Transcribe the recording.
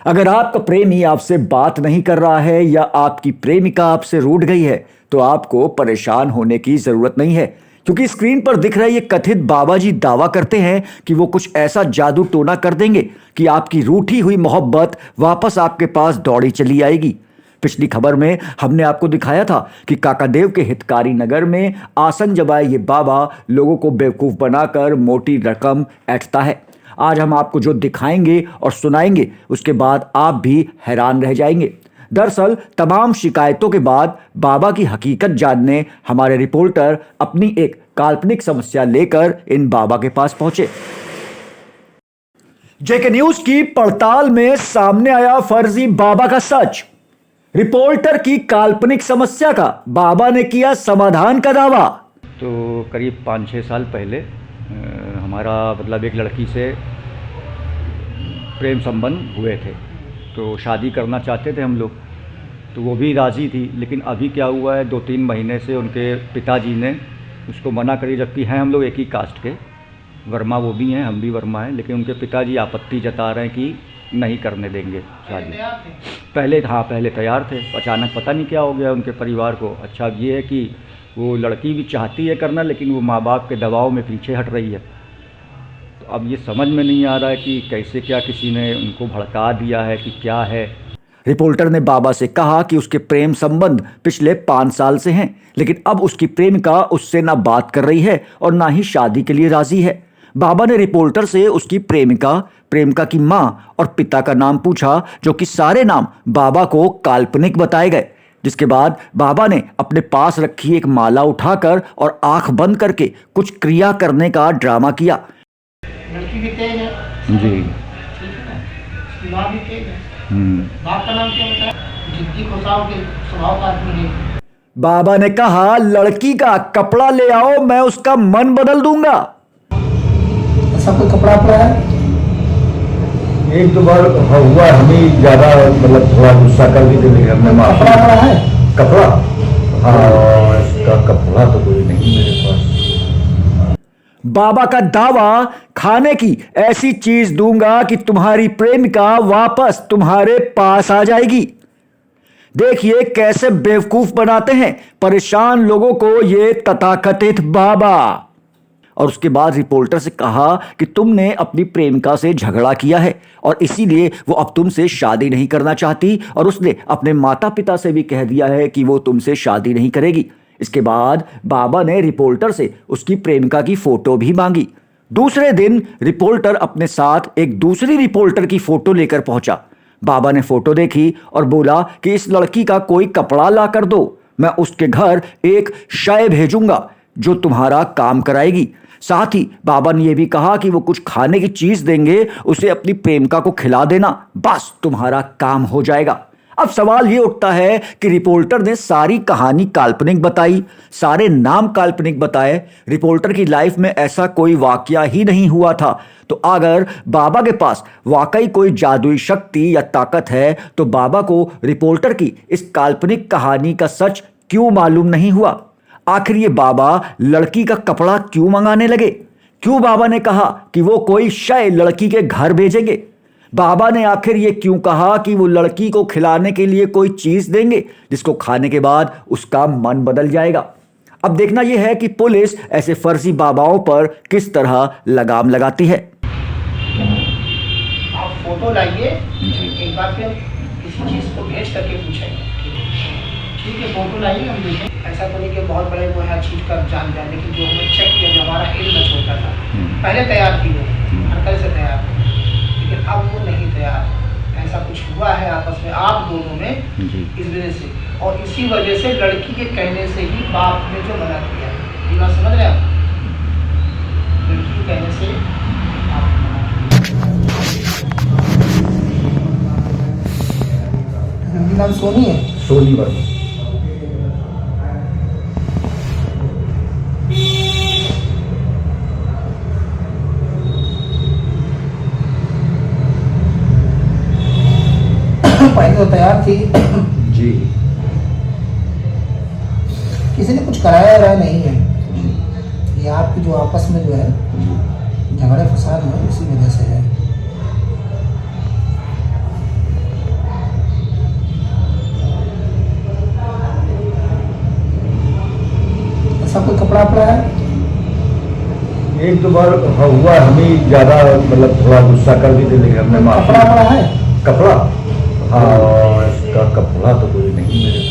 अगर आपका प्रेमी आपसे बात नहीं कर रहा है या आपकी प्रेमिका आपसे रूठ गई है तो आपको परेशान होने की जरूरत नहीं है, क्योंकि स्क्रीन पर दिख रहे ये कथित बाबा जी दावा करते हैं कि वो कुछ ऐसा जादू टोना कर देंगे कि आपकी रूठी हुई मोहब्बत वापस आपके पास दौड़ी चली आएगी। पिछली खबर में हमने आपको दिखाया था कि काकादेव के हितकारी नगर में आसन जमाए ये बाबा लोगों को बेवकूफ बनाकर मोटी रकम ऐंठता है। आज हम आपको जो दिखाएंगे और सुनाएंगे उसके बाद आप भी हैरान रह जाएंगे। दरअसल तमाम शिकायतों के बाद बाबा की हकीकत जानने हमारे रिपोर्टर अपनी एक काल्पनिक समस्या लेकर इन बाबा के पास पहुंचे। जेके न्यूज की पड़ताल में सामने आया फर्जी बाबा का सच। रिपोर्टर की काल्पनिक समस्या का बाबा ने किया समाधान का दावा। तो करीब 5-6 साल पहले हमारा मतलब एक लड़की से प्रेम संबंध हुए थे, तो शादी करना चाहते थे हम लोग, तो वो भी राज़ी थी। लेकिन अभी क्या हुआ है, 2-3 महीने से उनके पिताजी ने उसको मना करी, जबकि हैं हम लोग एक ही कास्ट के, वर्मा वो भी हैं, हम भी वर्मा हैं, लेकिन उनके पिताजी आपत्ति जता रहे हैं कि नहीं करने देंगे शादी। पहले तैयार थे, अचानक पता नहीं क्या हो गया उनके परिवार को। अच्छा ये है कि वो लड़की भी चाहती है करना, लेकिन वो माँ बाप के दबाव में पीछे हट रही है। तो अब ये समझ में नहीं आ रहा है कि कैसे, क्या किसी ने उनको भड़का दिया है कि क्या है। रिपोर्टर ने बाबा से कहा कि उसके प्रेम संबंध पिछले 5 साल से हैं, लेकिन अब उसकी प्रेमिका उससे ना बात कर रही है और ना ही शादी के लिए राजी है। बाबा ने रिपोर्टर से उसकी प्रेमिका की माँ और पिता का नाम पूछा, जो कि सारे नाम बाबा को काल्पनिक बताए गए। जिसके बाद बाबा ने अपने पास रखी एक माला उठाकर और आंख बंद करके कुछ क्रिया करने का ड्रामा किया। लड़की भी तेज है जी, माँ भी तेज है। बाप का नाम क्या बताया? जिद्दी खुशाव के स्वभाव का आदमी है। बाबा ने कहा, लड़की का कपड़ा ले आओ, मैं उसका मन बदल दूंगा। ऐसा कोई कपड़ा पड़ा है? एक दो बार हुआ, हमें ज्यादा मतलब थोड़ा गुस्सा कर भी थे, हमने माफ कपड़ा पड़ा है? कपड़ा, हाँ इसका कपड़ा तो कोई नहीं मेरे पास। बाबा का दावा, खाने की ऐसी चीज दूंगा कि तुम्हारी प्रेमिका वापस तुम्हारे पास आ जाएगी। देखिए कैसे बेवकूफ बनाते हैं परेशान लोगों को ये तथाकथित बाबा। और उसके बाद रिपोर्टर से कहा कि तुमने अपनी प्रेमिका से झगड़ा किया है और इसीलिए वो अब तुमसे शादी नहीं करना चाहती, और उसने अपने माता पिता से भी कह दिया है कि वो तुमसे शादी नहीं करेगी। इसके बाद बाबा ने रिपोर्टर से उसकी प्रेमिका की फोटो भी मांगी। दूसरे दिन रिपोर्टर अपने साथ एक दूसरी रिपोर्टर की फोटो लेकर पहुंचा। बाबा ने फोटो देखी और बोला कि इस लड़की का कोई कपड़ा ला कर दो, मैं उसके घर एक शय भेजूंगा जो तुम्हारा काम कराएगी। साथ ही बाबा ने यह भी कहा कि वो कुछ खाने की चीज देंगे, उसे अपनी प्रेमिका को खिला देना, बस तुम्हारा काम हो जाएगा। अब सवाल ये उठता है कि रिपोर्टर ने सारी कहानी काल्पनिक बताई, सारे नाम काल्पनिक बताए, रिपोर्टर की लाइफ में ऐसा कोई वाकया ही नहीं हुआ था। तो अगर बाबा के पास वाकई कोई जादुई शक्ति या ताकत है तो बाबा को रिपोर्टर की इस काल्पनिक कहानी का सच क्यों मालूम नहीं हुआ? आखिर ये बाबा लड़की का कपड़ा क्यों मंगाने लगे? क्यों बाबा ने कहा कि वो कोई शय लड़की के घर भेजेंगे? बाबा ने आखिर ये क्यों कहा कि वो लड़की को खिलाने के लिए कोई चीज देंगे जिसको खाने के बाद उसका मन बदल जाएगा? अब देखना यह है कि पुलिस ऐसे फर्जी बाबाओं पर किस तरह लगाम लगाती है। आप फोटो लाइए, एक बार फिर किसी चीज को भेज करके पूछेंगे। ठीक है, फोटो लाइए, हम देखें। ऐसा तो नहीं कि बहुत बड़े वो है छीट कर जान जाए, लेकिन जो हमें चेक किया, जो हमारा एज में छोटा था, पहले तैयार थी वो, हर तरह से तैयार थी, लेकिन अब वो नहीं तैयार। ऐसा कुछ हुआ है आपस में आप दोनों में, इस वजह से, और इसी वजह से लड़की के कहने से ही बाप ने जो मना किया है। ये बात समझ रहे हैं आप? लड़की के कहने से नाम सोनी है, सोनी वर्मा। पहले तो तैयार थी जी, किसी ने कुछ कराया रहा नहीं है। ये आपकी जो आपस में जो है झगड़े फसाद है, इसी वजह से है। एक दो बार हुआ, हम ही ज्यादा मतलब थोड़ा गुस्सा कर दी थी, लेकिन हमने माफी। कपड़ा पड़ा है? कपड़ा, हाँ इसका कपड़ा तो कोई नहीं मेरे